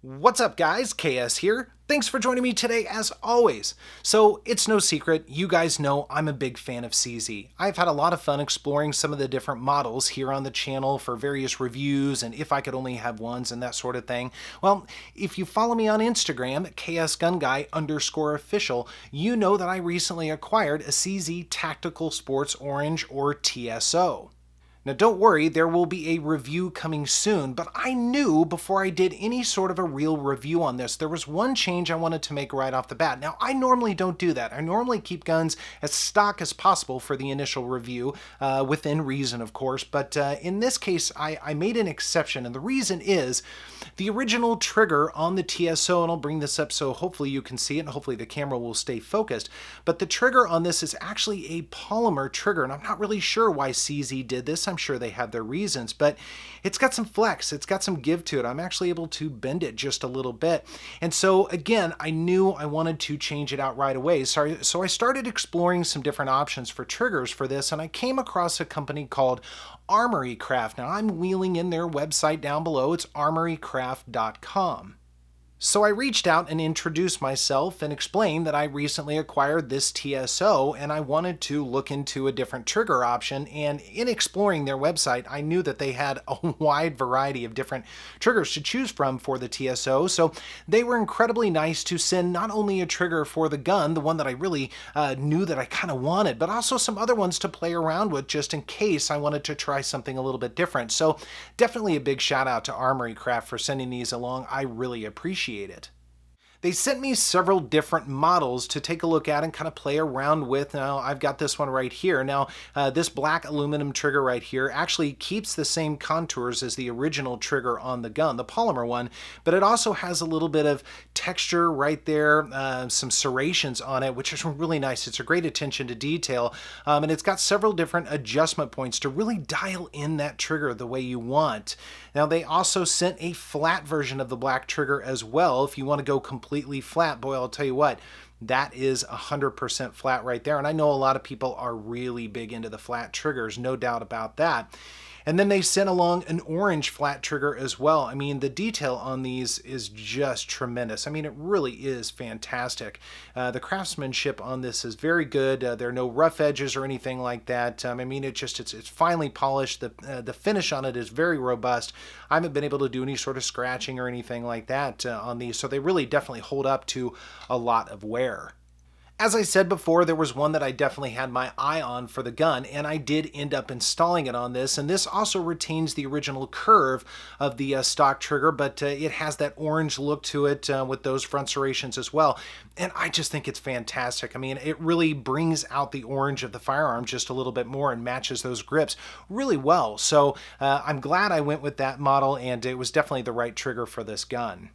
What's up guys, KS here. Thanks for joining me today as always. So it's no secret, you guys know I'm a big fan of CZ. I've had a lot of fun exploring some of the different models here on the channel for various reviews and if I could only have ones and that sort of thing. Well, if you follow me on Instagram at ksgunguy_official, you know that I recently acquired a CZ Tactical Sports Orange or TSO. Now don't worry, there will be a review coming soon, but I knew before I did any sort of a real review on this, there was one change I wanted to make right off the bat. Now I normally don't do that. I normally keep guns as stock as possible for the initial review, within reason of course, but in this case I made an exception, and the reason is the original trigger on the TSO, and I'll bring this up so hopefully you can see it and hopefully the camera will stay focused, but the trigger on this is actually a polymer trigger, and I'm not really sure why CZ did this. I'm sure they have their reasons, but it's got some flex, it's got some give to it. I'm actually able to bend it just a little bit. And so again, I knew I wanted to change it out right away. So I started exploring some different options for triggers for this, and I came across a company called Armory Craft. Now I'm wheeling in their website down below. It's armorycraft.com. So I reached out and introduced myself and explained that I recently acquired this TSO and I wanted to look into a different trigger option. And in exploring their website, I knew that they had a wide variety of different triggers to choose from for the TSO. So they were incredibly nice to send not only a trigger for the gun, the one that I really knew that I kind of wanted, but also some other ones to play around with just in case I wanted to try something a little bit different. So definitely a big shout out to Armory Craft for sending these along. I really appreciate it. They sent me several different models to take a look at and kind of play around with. Now, I've got this one right here. Now, this black aluminum trigger right here actually keeps the same contours as the original trigger on the gun, the polymer one, but it also has a little bit of texture right there, some serrations on it, which is really nice. It's a great attention to detail, and it's got several different adjustment points to really dial in that trigger the way you want. Now, they also sent a flat version of the black trigger as well. If you want to go completely flat, boy, I'll tell you what, that is 100% flat right there. And I know a lot of people are really big into the flat triggers, no doubt about that. And then they sent along an orange flat trigger as well. I mean, the detail on these is just tremendous. I mean, it really is fantastic. The craftsmanship on this is very good. There are no rough edges or anything like that. I mean, it's finely polished. The finish on it is very robust. I haven't been able to do any sort of scratching or anything like that on these, so they really definitely hold up to a lot of wear. As I said before, there was one that I definitely had my eye on for the gun, and I did end up installing it on this, and this also retains the original curve of the stock trigger, but it has that orange look to it with those front serrations as well, and I just think it's fantastic. I mean, it really brings out the orange of the firearm just a little bit more and matches those grips really well, so I'm glad I went with that model, and it was definitely the right trigger for this gun.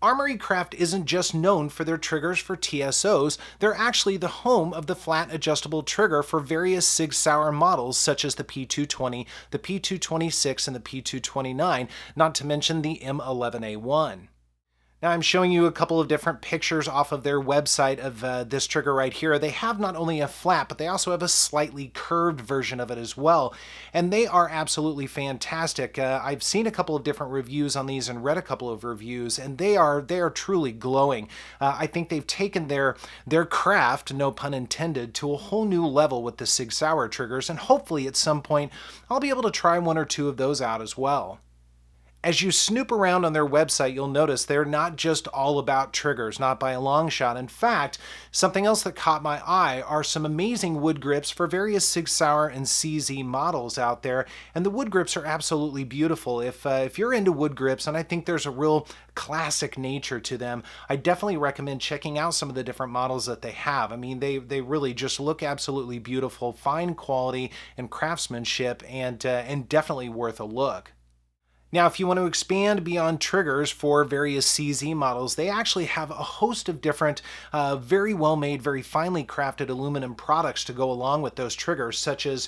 Armory Craft isn't just known for their triggers for TSOs, they're actually the home of the flat adjustable trigger for various Sig Sauer models such as the P220, the P226, and the P229, not to mention the M11A1. Now I'm showing you a couple of different pictures off of their website of this trigger right here. They have not only a flat, but they also have a slightly curved version of it as well. And they are absolutely fantastic. I've seen a couple of different reviews on these and read a couple of reviews, and they are truly glowing. I think they've taken their craft, no pun intended, to a whole new level with the Sig Sauer triggers, and hopefully at some point I'll be able to try one or two of those out as well. As you snoop around on their website, you'll notice they're not just all about triggers, not by a long shot. In fact, something else that caught my eye are some amazing wood grips for various Sig Sauer and CZ models out there, and the wood grips are absolutely beautiful. If you're into wood grips, and I think there's a real classic nature to them, I definitely recommend checking out some of the different models that they have. I mean, they really just look absolutely beautiful, fine quality and craftsmanship, and definitely worth a look. Now, if you want to expand beyond triggers for various CZ models, they actually have a host of different, very well-made, very finely crafted aluminum products to go along with those triggers, such as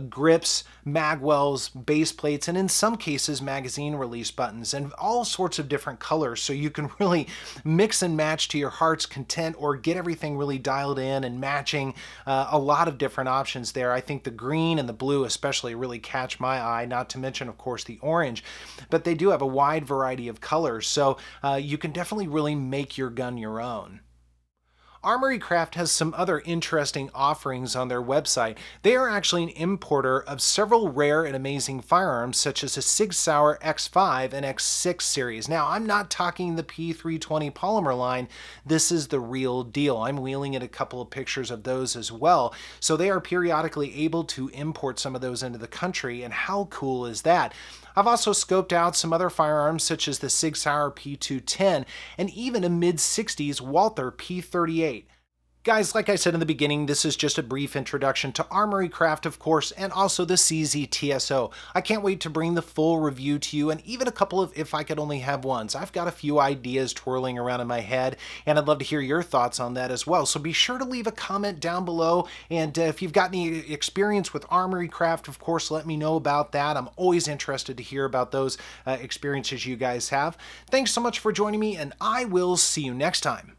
grips, magwells, base plates, and in some cases, magazine release buttons, and all sorts of different colors, so you can really mix and match to your heart's content or get everything really dialed in and matching. A lot of different options there. I think the green and the blue especially really catch my eye, not to mention, of course, the orange. but they do have a wide variety of colors, so you can definitely really make your gun your own. Armory Craft has some other interesting offerings on their website. They are actually an importer of several rare and amazing firearms, such as the Sig Sauer X5 and X6 series. Now, I'm not talking the P320 polymer line. This is the real deal. I'm wheeling in a couple of pictures of those as well. So they are periodically able to import some of those into the country, and how cool is that? I've also scoped out some other firearms such as the Sig Sauer P210 and even a mid-60s Walther P38. Guys, like I said in the beginning, this is just a brief introduction to Armory Craft, of course, and also the CZ TSO. I can't wait to bring the full review to you, and even a couple of If I Could Only Have Ones. I've got a few ideas twirling around in my head, and I'd love to hear your thoughts on that as well. So be sure to leave a comment down below, and if you've got any experience with Armory Craft, of course, let me know about that. I'm always interested to hear about those experiences you guys have. Thanks so much for joining me, and I will see you next time.